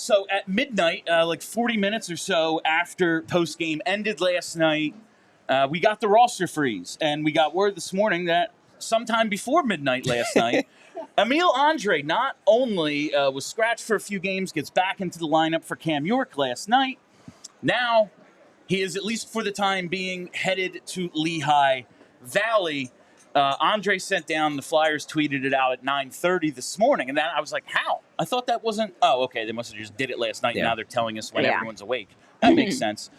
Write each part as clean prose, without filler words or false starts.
So at midnight, like 40 minutes or so after postgame ended last night, we got the roster freeze. And we got word this morning that sometime before midnight last night, Emil Andrae not only was scratched for a few games, gets back into the lineup for Cam York last night. Now he is, at least for the time being, headed to Lehigh Valley. Andrae sent down, the Flyers tweeted it out at 9:30 this morning. And then I was like, how? I thought that wasn't, oh, okay, they must have just did it last night, and now they're telling us when everyone's awake. That makes sense.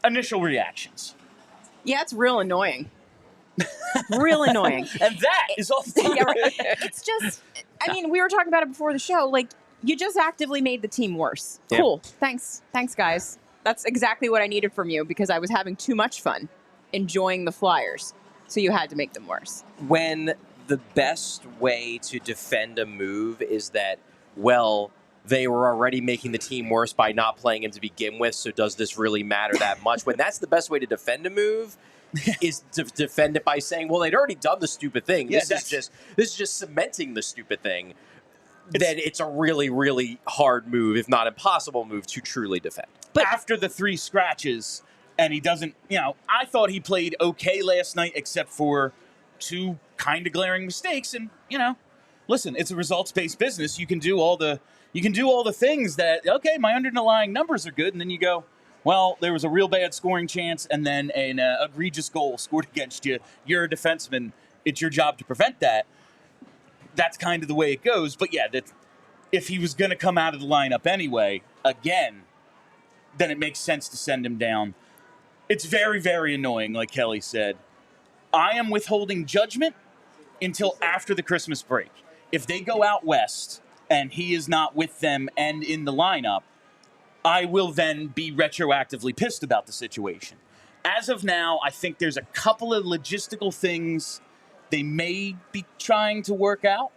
Initial reactions. Yeah, it's real annoying. Real annoying. And that is all the time. Yeah, right. It's just, I mean, we were talking about it before the show. Like, you just actively made the team worse. Yeah. Cool. Thanks, guys. That's exactly what I needed from you, because I was having too much fun enjoying the Flyers. So you had to make them worse. When the best way to defend a move is that, well, they were already making the team worse by not playing him to begin with, so does this really matter that much? When that's the best way to defend a move is to defend it by saying, well, they'd already done the stupid thing. Yeah, this is just cementing the stupid thing. Then it's a really, really hard move, if not impossible move, to truly defend. But after the 3 scratches, and he doesn't, I thought he played okay last night, except for 2 kind of glaring mistakes. And, listen, it's a results-based business. You can do all the things that, okay, my underlying numbers are good. And then you go, well, there was a real bad scoring chance and then an egregious goal scored against you. You're a defenseman. It's your job to prevent that. That's kind of the way it goes. But, yeah, if he was going to come out of the lineup anyway, again, then it makes sense to send him down. It's very, very annoying, like Kelly said. I am withholding judgment until after the Christmas break. If they go out west and he is not with them and in the lineup, I will then be retroactively pissed about the situation. As of now, I think there's a couple of logistical things they may be trying to work out.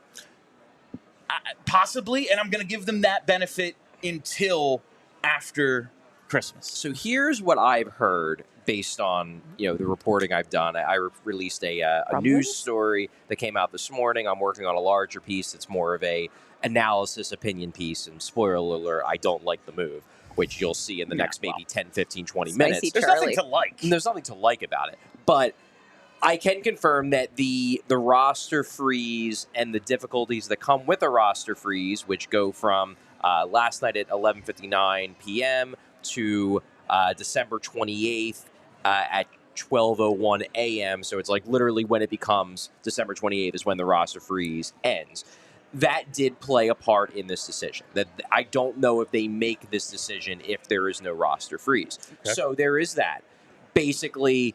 Possibly, and I'm going to give them that benefit until after Christmas. So here's what I've heard based on the reporting I've done. I released a news story that came out this morning. I'm working on a larger piece that's more of a analysis opinion piece. And spoiler alert, I don't like the move, which you'll see in the next maybe 10, 15, 20 minutes. There's nothing to like. And there's nothing to like about it. But I can confirm that the roster freeze and the difficulties that come with a roster freeze, which go from last night at 11:59 p.m. to December 28th at 12:01 a.m. So it's like literally when it becomes December 28th is when the roster freeze ends. That did play a part in this decision. That I don't know if they make this decision if there is no roster freeze. Okay. So there is that. Basically,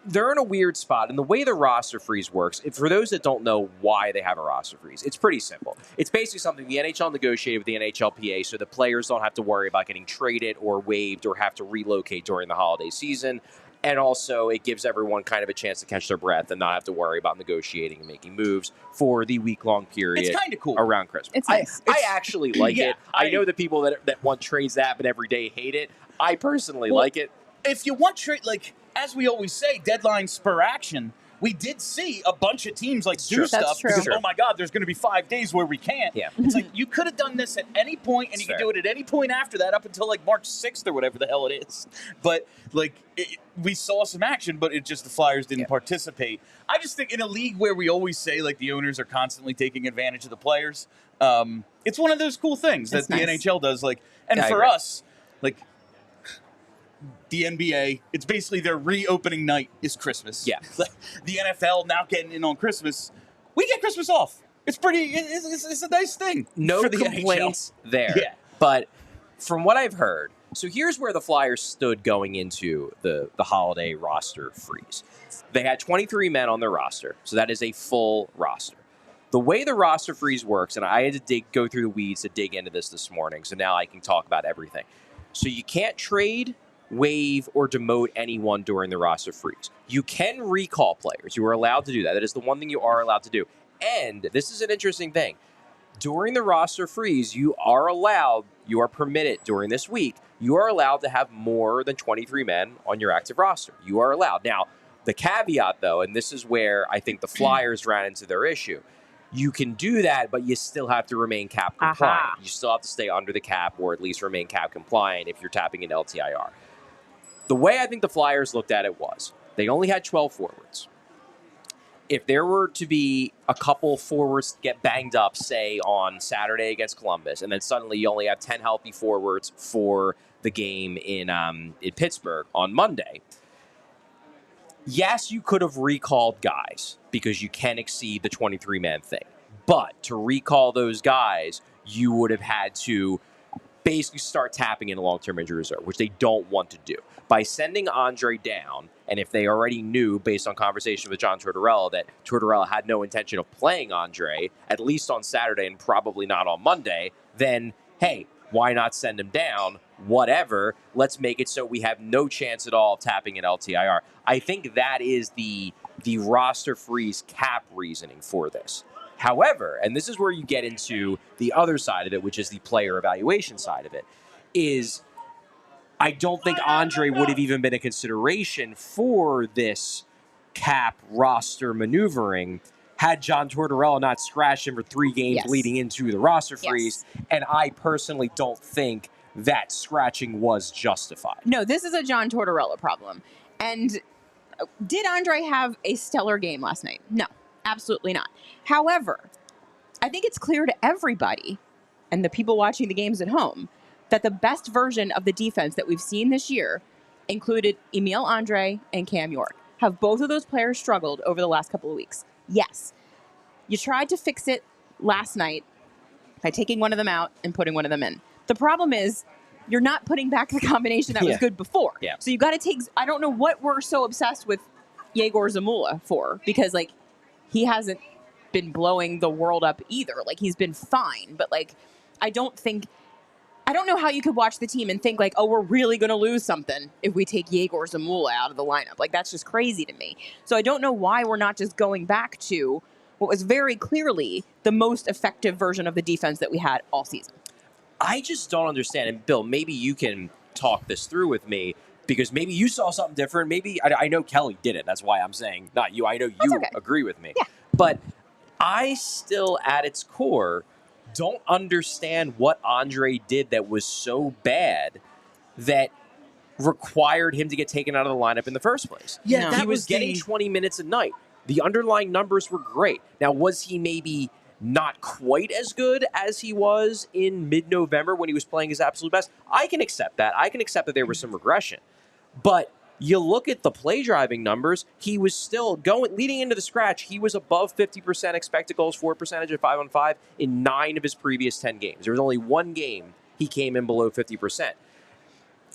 they're in a weird spot. And the way the roster freeze works, for those that don't know why they have a roster freeze, it's pretty simple. It's basically something the NHL negotiated with the NHLPA so the players don't have to worry about getting traded or waived or have to relocate during the holiday season. And also, it gives everyone kind of a chance to catch their breath and not have to worry about negotiating and making moves for the week-long period. It's kind of cool. Around Christmas. It's nice. I actually like it. I know the people that want trades that but every day hate it. I personally like it. If you want trade, as we always say, deadline spur action. We did see a bunch of teams do stuff because, oh my God, there's going to be 5 days where we can't. Yeah. It's like you could have done this at any point, and you could do it at any point after that up until March 6th or whatever the hell it is. But we saw some action, but the Flyers didn't participate. I just think in a league where we always say the owners are constantly taking advantage of the players, it's one of those cool things that the NHL does. And for us, the NBA, it's basically their reopening night is Christmas. Yeah. The NFL now getting in on Christmas. We get Christmas off. It's it's a nice thing. No for the complaints NHL. there. Yeah. But from what I've heard, so here's where the Flyers stood going into the holiday roster freeze. They had 23 men on their roster, so that is a full roster. The way the roster freeze works, and I had to go through the weeds to dig into this morning, so now I can talk about everything. So you can't trade, waive, or demote anyone during the roster freeze. You can recall players. You are allowed to do that. That is the one thing you are allowed to do. And this is an interesting thing. During the roster freeze, you are permitted during this week, you are allowed to have more than 23 men on your active roster. You are allowed. Now, the caveat, though, and this is where I think the Flyers ran into their issue, you can do that, but you still have to remain cap compliant. Aha. You still have to stay under the cap or at least remain cap compliant if you're tapping into LTIR. The way I think the Flyers looked at it was they only had 12 forwards. If there were to be a couple forwards get banged up, say on Saturday against Columbus, and then suddenly you only have 10 healthy forwards for the game in Pittsburgh on Monday, yes, you could have recalled guys because you can exceed the 23-man thing. But to recall those guys, you would have had to basically start tapping in a long-term injury reserve, which they don't want to do. By sending Andrae down, and if they already knew, based on conversation with John Tortorella, that Tortorella had no intention of playing Andrae, at least on Saturday and probably not on Monday, then, hey, why not send him down? Whatever. Let's make it so we have no chance at all of tapping in LTIR. I think that is the roster freeze cap reasoning for this. However, and this is where you get into the other side of it, which is the player evaluation side of it, is I don't think Andrae would have even been a consideration for this cap roster maneuvering had John Tortorella not scratched him for 3 games leading into the roster freeze. And I personally don't think that scratching was justified. No, this is a John Tortorella problem. And did Andrae have a stellar game last night? No, absolutely not. However, I think it's clear to everybody and the people watching the games at home that the best version of the defense that we've seen this year included Emil Andrae and Cam York. Have both of those players struggled over the last couple of weeks? Yes. You tried to fix it last night by taking one of them out and putting one of them in. The problem is you're not putting back the combination that was good before. Yeah. So you've got to take, I don't know what we're so obsessed with Yegor Zamula for, because like he hasn't been blowing the world up either. Like he's been fine, but like I don't know how you could watch the team and think like, oh, we're really going to lose something if we take Yegor Zamula out of the lineup. Like that's just crazy to me. So I don't know why we're not just going back to what was very clearly the most effective version of the defense that we had all season. I just don't understand. And Bill, maybe you can talk this through with me because maybe you saw something different. Maybe I know Kelly did it. That's why I'm saying not you. I know you agree with me. Yeah. But I still, at its core, don't understand what Andrae did that was so bad that required him to get taken out of the lineup in the first place. Yeah, he was getting 20 minutes a night. The underlying numbers were great. Now, was he maybe not quite as good as he was in mid-November when he was playing his absolute best? I can accept that. I can accept that there was some regression. But you look at the play driving numbers, he was still leading into the scratch. He was above 50% expected goals for percentage at 5-on-5 in 9 of his previous 10 games. There was only 1 game he came in below 50%.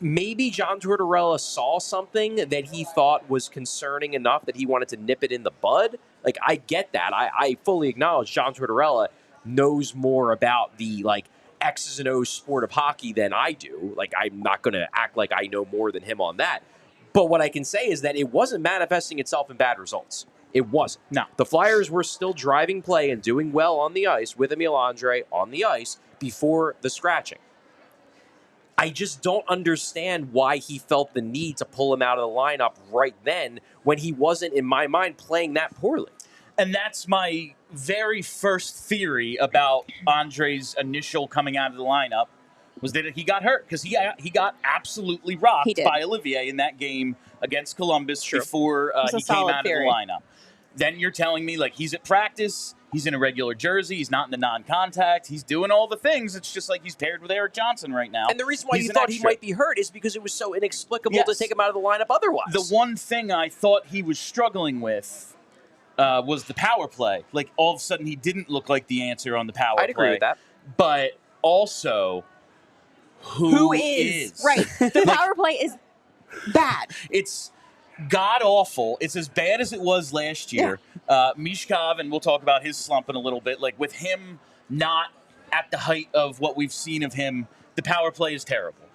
Maybe John Tortorella saw something that he thought was concerning enough that he wanted to nip it in the bud. Like, I get that. I fully acknowledge John Tortorella knows more about the, like, X's and O's sport of hockey than I do. Like, I'm not going to act like I know more than him on that. But what I can say is that it wasn't manifesting itself in bad results. It wasn't. No. The Flyers were still driving play and doing well on the ice with Emil Andrae on the ice before the scratching. I just don't understand why he felt the need to pull him out of the lineup right then when he wasn't, in my mind, playing that poorly. And that's my very first theory about Andre's initial coming out of the lineup was that he got hurt because he got absolutely rocked by Olivier in that game against Columbus before he came out of the lineup. Then you're telling me, like, he's at practice, he's in a regular jersey, he's not in the non-contact, he's doing all the things. It's just like he's paired with Erik Johnson right now. And the reason why you thought he might be hurt is because it was so inexplicable to take him out of the lineup otherwise. The one thing I thought he was struggling with was the power play. Like, all of a sudden, he didn't look like the answer on the power play. I'd agree with that. But also, who is? Right. The power play is bad. It's god-awful. It's as bad as it was last year. Michkov, and we'll talk about his slump in a little bit, like with him not at the height of what we've seen of him, the power play is terrible.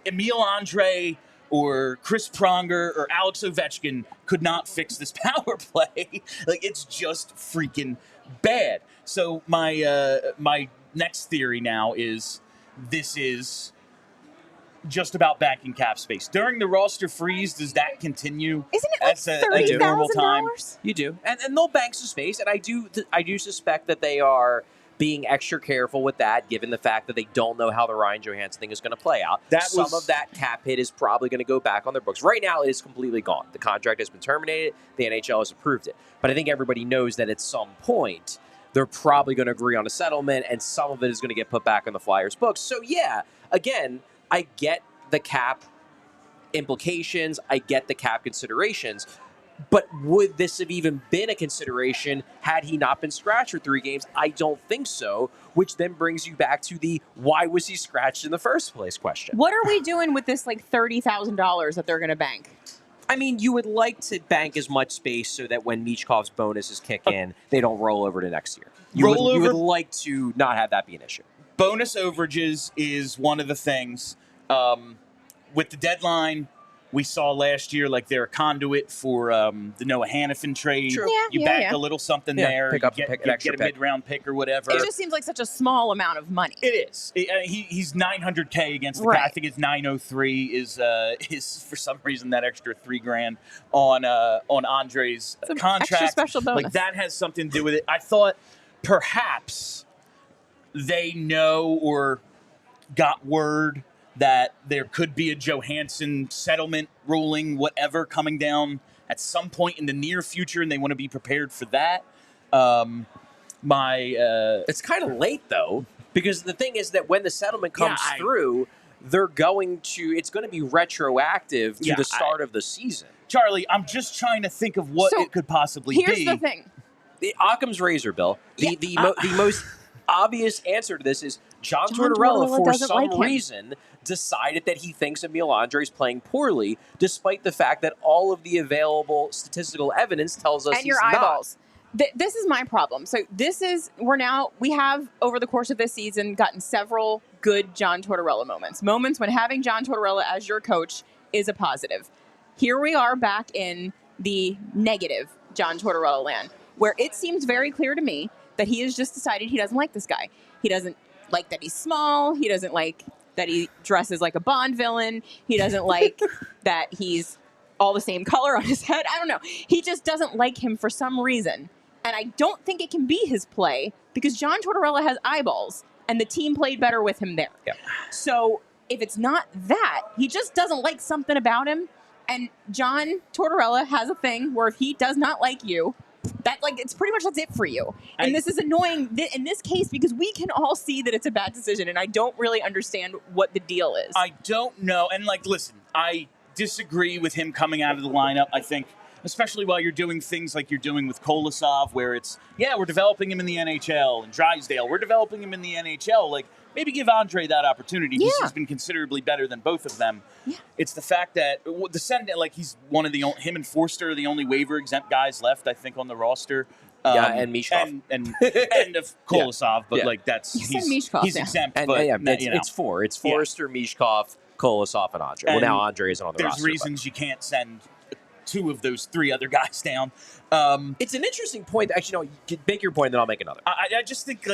Emil Andrae or Chris Pronger or Alex Ovechkin could not fix this power play. Like, it's just freaking bad. So my next theory now is this is just about backing cap space. During the roster freeze, does that continue? Isn't it like a normal time? $30,000? You do, and they'll bank some space, and I do suspect that they are being extra careful with that, given the fact that they don't know how the Ryan Johansson thing is going to play out. Some of that cap hit is probably going to go back on their books. Right now, it is completely gone. The contract has been terminated. The NHL has approved it, but I think everybody knows that at some point they're probably going to agree on a settlement, and some of it is going to get put back on the Flyers' books. So yeah, again, I get the cap implications. I get the cap considerations. But would this have even been a consideration had he not been scratched for 3 games? I don't think so, which then brings you back to the why was he scratched in the first place question. What are we doing with this like $30,000 that they're going to bank? I mean, you would like to bank as much space so that when Michkov's bonuses kick in, they don't roll over to next year. You would like to not have that be an issue. Bonus overages is one of the things. With the deadline, we saw last year, like they're a conduit for the Noah Hannafin trade. True. You bank a little something there. Pick you an get extra a pick. mid-round pick or whatever. It just seems like such a small amount of money. It is. He's $900K against the Right. cap. I think it's 903 is for some reason that extra $3,000 on Andre's It's an contract. extra special bonus. Like that has something to do with it. I thought perhaps they know or got word that there could be a Johansson settlement ruling, whatever, coming down at some point in the near future, and they want to be prepared for that. It's kind of late, though, because the thing is that when the settlement comes through, it's going to be retroactive to the start of the season. Charlie, I'm just trying to think of what it could possibly be. Here's the thing. The Occam's razor, Bill. The most obvious answer to this is John Tortorella, Tortorella for doesn't some like him. reason, decided that he thinks Emil Andrae is playing poorly, despite the fact that all of the available statistical evidence tells us And your eyeballs. This is my problem. So we have over the course of this season gotten several good John Tortorella moments when having John Tortorella as your coach is a positive. Here we are back in the negative John Tortorella land, where it seems very clear to me that he has just decided he doesn't like this guy. He doesn't like that he's small. He doesn't like that he dresses like a Bond villain. He doesn't like that he's all the same color on his head. I don't know. He just doesn't like him for some reason. And I don't think it can be his play because John Tortorella has eyeballs and the team played better with him there. Yep. So if it's not that, he just doesn't like something about him. And John Tortorella has a thing where if he does not like you, it's pretty much that's it for you. And this is annoying in this case because we can all see that it's a bad decision, and I don't really understand what the deal is. I don't know. And listen, I disagree with him coming out of the lineup. I think, especially while you're doing things like you're doing with Kolosov, where it's, we're developing him in the NHL, and Drysdale, we're developing him in the NHL. Maybe give Andrae that opportunity. Yeah. He's been considerably better than both of them. Yeah. It's the fact that he's one of the him and Forster are the only waiver exempt guys left, I think, on the roster. And Michkov. and of Kolosov, but that's You said Michkov, he's yeah. exempt. And but it's four. It's Forster, Michkov, Kolosov, and Andrae. Well, now Andrae isn't on the roster. There's reasons you can't send 2 of those 3 other guys down. It's an interesting point. Actually, no, make your point, then I'll make another. I just think,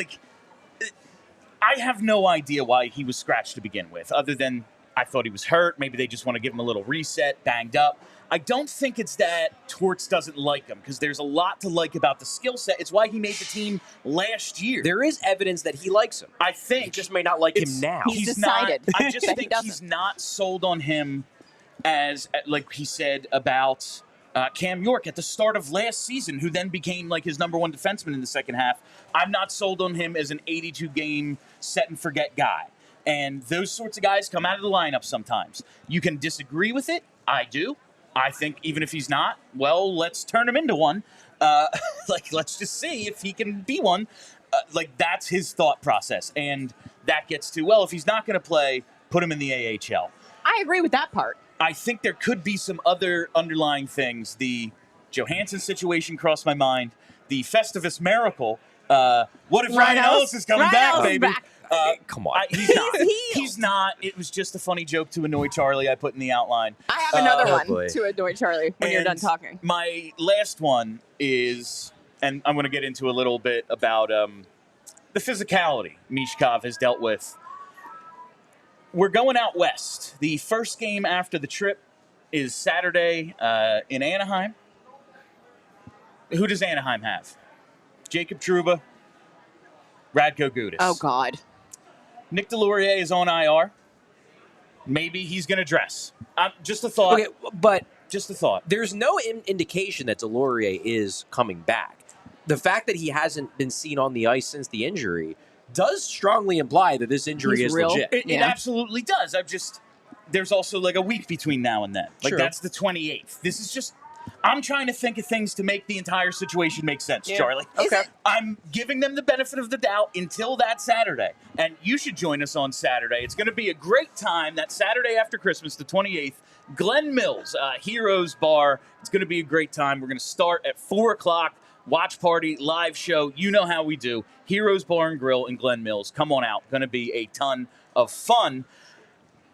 I have no idea why he was scratched to begin with, other than I thought he was hurt. Maybe they just want to give him a little reset, banged up. I don't think it's that Torts doesn't like him, because there's a lot to like about the skill set. It's why he made the team last year. There is evidence that he likes him. I think. He just may not like him now. He's decided I just that think he he's not sold on him as, like he said about Cam York at the start of last season, who then became his number 1 defenseman in the second half. I'm not sold on him as an 82-game set-and-forget guy. And those sorts of guys come out of the lineup sometimes. You can disagree with it. I do. I think even if he's not, let's turn him into one. Let's just see if he can be one. That's his thought process. And that gets to, if he's not going to play, put him in the AHL. I agree with that part. I think there could be some other underlying things. The Johansson situation crossed my mind. The Festivus miracle. What if Ryan Ellis is coming back, baby? Come on. He's not. He's not. It was just a funny joke to annoy Charlie I put in the outline. I have another one boy. to annoy Charlie when you're done talking. My last one is, and I'm going to get into a little bit about the physicality Michkov has dealt with. we're going out west. The first game after the trip is Saturday in Anaheim. Who does Anaheim have? Jacob Trouba, Radko Gudas. Oh, God. Nick Delorier is on IR. Maybe he's going to dress. Just a thought. Okay, but Just a thought. there's no indication that Delorier is coming back. The fact that he hasn't been seen on the ice since the injury does strongly imply that this injury He's is real. legit. It absolutely does. There's also like a week between now and then. Like True. that's the 28th. This is just, I'm trying to think of things to make the entire situation make sense, Yeah. Charlie. Okay. I'm giving them the benefit of the doubt until that Saturday. And you should join us on Saturday. It's going to be a great time. That Saturday after Christmas, the 28th, Glen Mills, Heroes Bar. It's going to be a great time. We're going to start at 4 o'clock. Watch party, live show. You know how we do. Heroes Bar and Grill in Glen Mills. Come on out. Going to be a ton of fun.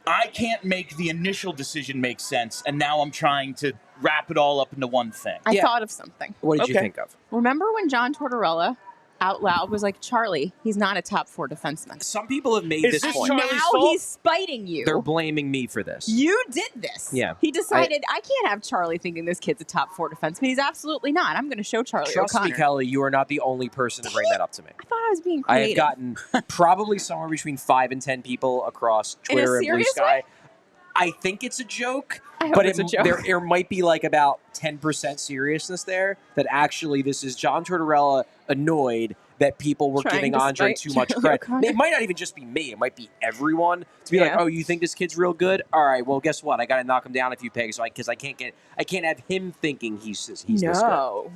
I can't make the initial decision make sense, and now I'm trying to wrap it all up into one thing. I Yeah. thought of something. What did you Okay. think of? Remember when John Tortorella out loud was like, Charlie, he's not a top 4 defenseman. Some people have made Is this this point. Charlie's Now fault? he's spiting you. They're blaming me for this. You did this. Yeah. He decided, I can't have Charlie thinking this kid's a top 4 defenseman. He's absolutely not. I'm going to show Charlie Trust me, O'Connor. Kelly, you are not the only person to bring that up to me. I thought I was being I creative. have gotten probably somewhere between 5 and 10 people across In a Twitter and Blue serious Sky. way? I think it's a joke, I hope but it's a joke. there might be like about 10% seriousness there that actually this is John Tortorella annoyed that people were Trying giving to Andre spite too much Charlie credit. O'Connor. It might not even just be me. It might be everyone to be like, Yeah. oh, you think this kid's real good? All right, well, guess what? I got to knock him down a few pegs because I can't have him thinking he's this good. No.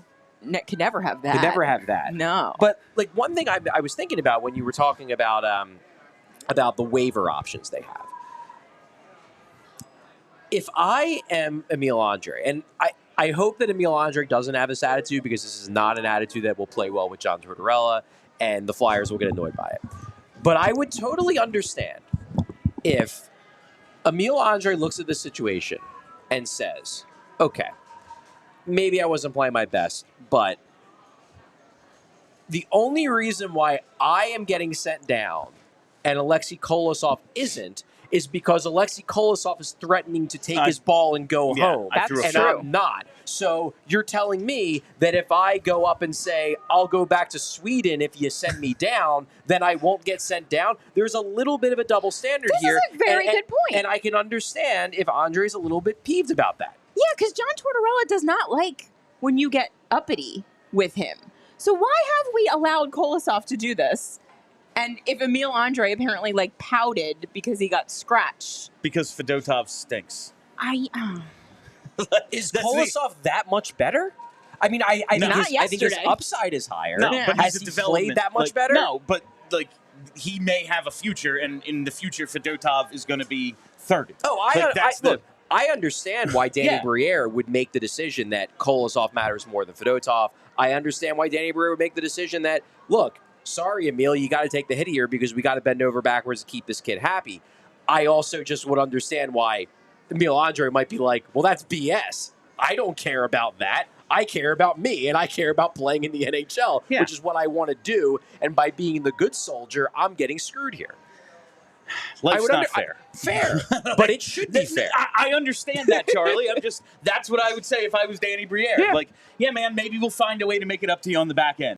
Could never have that. Could never have that. No. But like one thing I was thinking about when you were talking about the waiver options they have. If I am Emil Andrae, and I hope that Emil Andrae doesn't have this attitude because this is not an attitude that will play well with John Tortorella, and the Flyers will get annoyed by it. But I would totally understand if Emil Andrae looks at this situation and says, okay, maybe I wasn't playing my best, but the only reason why I am getting sent down and Alexei Kolosov isn't is because Alexei Kolosov is threatening to take his ball and go home. I threw a and fit. I'm not. So you're telling me that if I go up and say, I'll go back to Sweden if you send me down, then I won't get sent down? There's a little bit of a double standard This here. is a very good point. And I can understand if Andre's a little bit peeved about that. Yeah, because John Tortorella does not like when you get uppity with him. So why have we allowed Kolosov to do this? And if Emil Andrae apparently like pouted because he got scratched, Because Fedotov stinks. Is That's Kolosov that much better? I mean, I Not think his yesterday. upside is higher. No, Yeah. but Has he's a he development. played that much like, better? No, but like he may have a future, and in the future, Fedotov is going to be 30. Oh, look, I understand why Danny Yeah. Briere would make the decision that Kolosov matters more than Fedotov. I understand why Danny Briere would make the decision that, look, sorry, Emil, you got to take the hit here because we got to bend over backwards to keep this kid happy. I also just would understand why Emil Andrae might be like, well, that's BS. I don't care about that. I care about me, and I care about playing in the NHL, Yeah. which is what I want to do. And by being the good soldier, I'm getting screwed here. Life's would not under- fair. Fair, but it should be fair. I understand that, Charlie. That's what I would say if I was Danny Briere. Yeah. Like, yeah, man, maybe we'll find a way to make it up to you on the back end.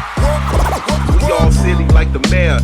We all silly like the mayor.